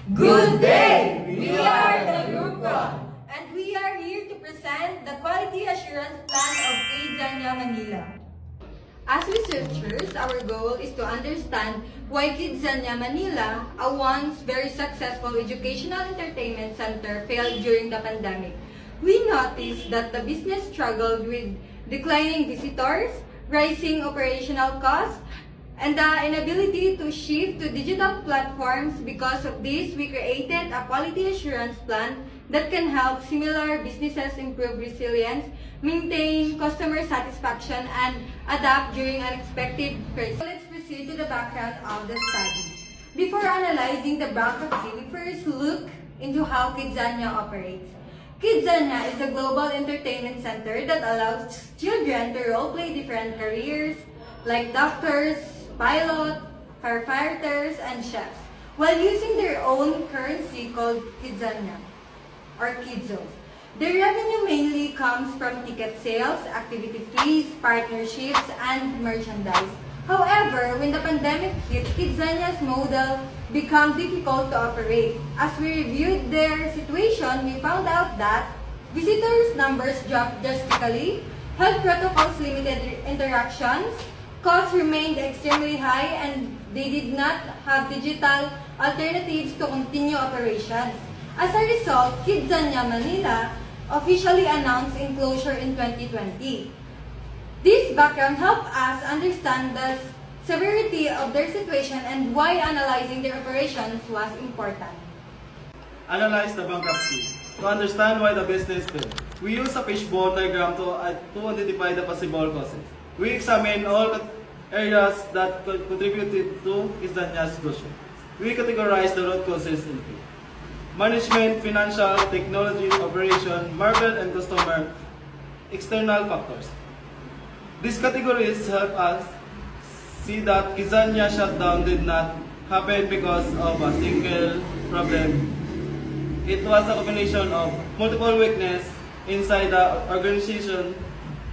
Good day! We are the Grupon. And we are here to present the Quality Assurance Plan of Kidzania Manila. As researchers, our goal is to understand why Kidzania Manila, a once very successful educational entertainment center, failed during the pandemic. We noticed that the business struggled with declining visitors, rising operational costs, and the inability to shift to digital platforms. Because of this, we created a quality assurance plan that can help similar businesses improve resilience, maintain customer satisfaction, and adapt during unexpected crises. So let's proceed to the background of the study. Before analyzing the bankruptcy, we first look into how Kidzania operates. Kidzania is a global entertainment center that allows children to role-play different careers like doctors, pilot, firefighters, and chefs, while using their own currency called Kidzania or Kidzos. Their revenue mainly comes from ticket sales, activity fees, partnerships, and merchandise. However, when the pandemic hit, Kidzania's model became difficult to operate. As we reviewed their situation, we found out that visitors' numbers dropped drastically, health protocols limited interactions, costs remained extremely high, and they did not have digital alternatives to continue operations. As a result, Kidzania Manila officially announced closure in 2020. This background helped us understand the severity of their situation and why analyzing their operations was important. Analyze the bankruptcy. To understand why the business failed, we use a fishbone diagram to identify the possible causes. We examine all areas that contributed to Kidzania's closure. We categorize the root causes into management, financial, technology, operation, market, and customer, external factors. These categories help us see that Kidzania shutdown did not happen because of a single problem. It was a combination of multiple weaknesses inside the organization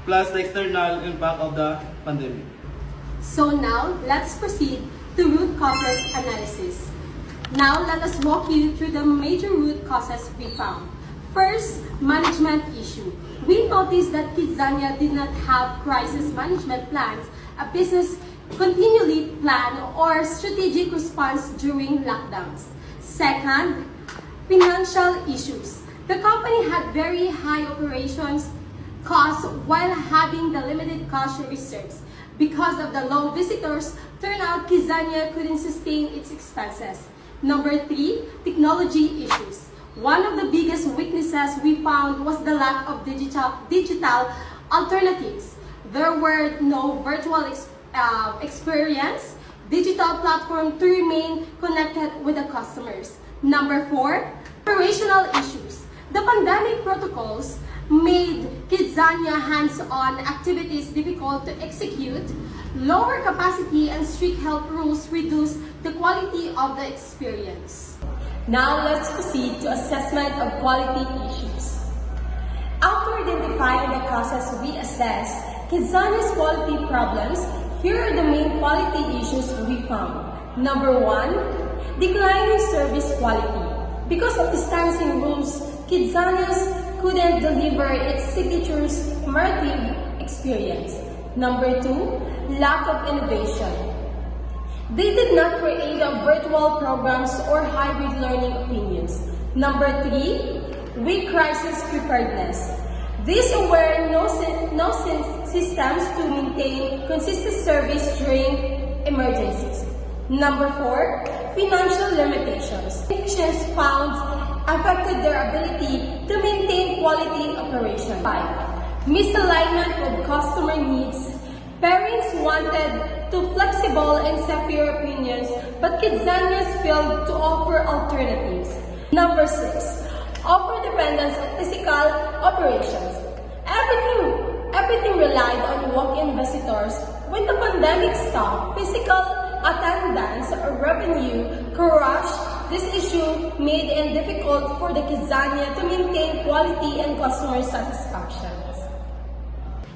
plus the external impact of the pandemic. So now, let's proceed to root causes analysis. Now, let us walk you through the major root causes we found. First, management issue. We noticed that Kidzania did not have crisis management plans, a business continually plan or strategic response during lockdowns. Second, financial issues. The company had very high operations costs while having the limited cash reserves. Because of the low visitors turnout, Kidzania couldn't sustain its expenses. Number 3, technology issues. One of the biggest weaknesses we found was the lack of digital alternatives. There were no virtual experience, digital platform to remain connected with the customers. Number 4, operational issues. The pandemic protocols made Kidzania hands-on activities difficult to execute. Lower capacity and strict health rules reduce the quality of the experience. Now let's proceed to assessment of quality issues. After identifying the causes we assessed Kidzania's quality problems, here are the main quality issues we found. Number 1, declining service quality. Because of distancing rules, Kidzania's couldn't deliver its signature's immersive experience. Number 2, lack of innovation. They did not create virtual programs or hybrid learning opinions. Number 3, weak crisis preparedness. These were no systems to maintain consistent service during emergencies. Number 4, financial limitations. Technicians found affected their ability to maintain quality operation. 5, misalignment with customer needs. Parents wanted to flexible and safer opinions, but Kidzania's failed to offer alternatives. Number 6, over-dependence on physical operations. Everything relied on walk-in visitors. When the pandemic stopped, physical attendance or revenue crashed. This issue made it difficult for the Kidzania to maintain quality and customer satisfaction.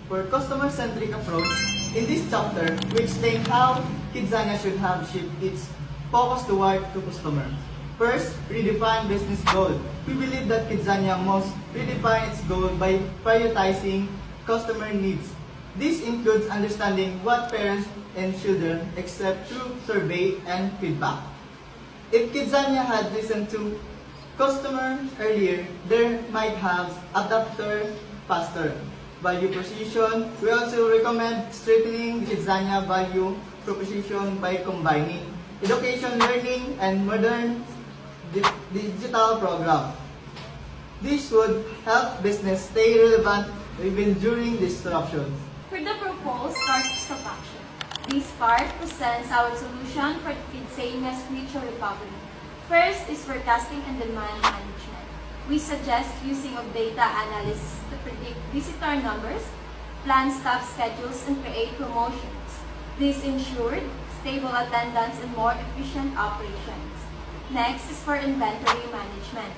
For customer-centric approach, in this chapter, we explain how Kidzania should have shifted its focus toward the customer. First, redefine business goal. We believe that Kidzania must redefine its goal by prioritizing customer needs. This includes understanding what parents and children accept through survey and feedback. If Kidzania had listened to customers earlier, they might have adapted faster. Value proposition. We also recommend strengthening Kidzania value proposition by combining education, learning, and modern digital program. This would help business stay relevant even during disruptions. For the proposed courses of action, this part presents our solution for Kidzania's future recovery. First is forecasting and demand management. We suggest using of data analysis to predict visitor numbers, plan staff schedules, and create promotions. This ensured stable attendance and more efficient operations. Next is for inventory management.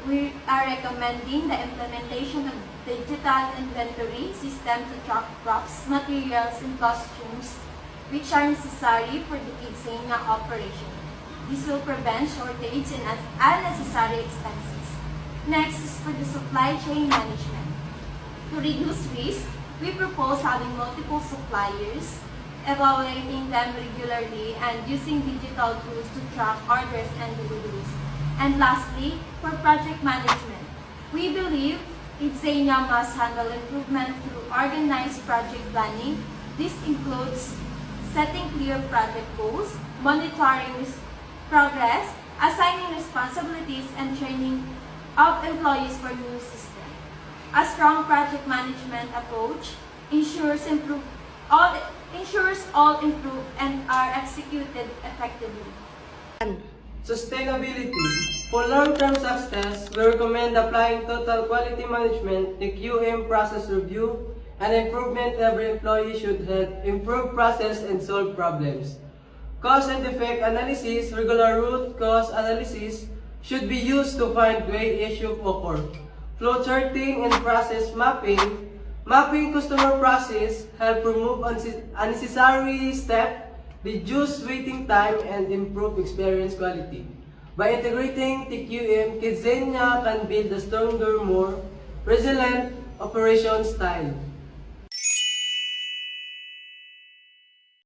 We are recommending the implementation of digital inventory system to track props, materials, and costumes which are necessary for the Kidzania operation. This will prevent shortage and unnecessary expenses. Next is for the supply chain management. To reduce risk, we propose having multiple suppliers, evaluating them regularly, and using digital tools to track orders and deliveries. And lastly, for project management, we believe Kidzania must handle improvement through organized project planning. This includes setting clear project goals, monitoring progress, assigning responsibilities, and training of employees for new system. A strong project management approach ensures all improve and are executed effectively. Sustainability. For long-term success, we recommend applying total quality management, the QM process review, and improvement every employee should help improve process and solve problems. Cause and effect analysis, regular root cause analysis should be used to find where issue occur. Flowcharting and process mapping. Mapping customer process help remove unnecessary steps, reduce waiting time, and improve experience quality. By integrating TQM, Kidzania can build a stronger, more resilient operation style.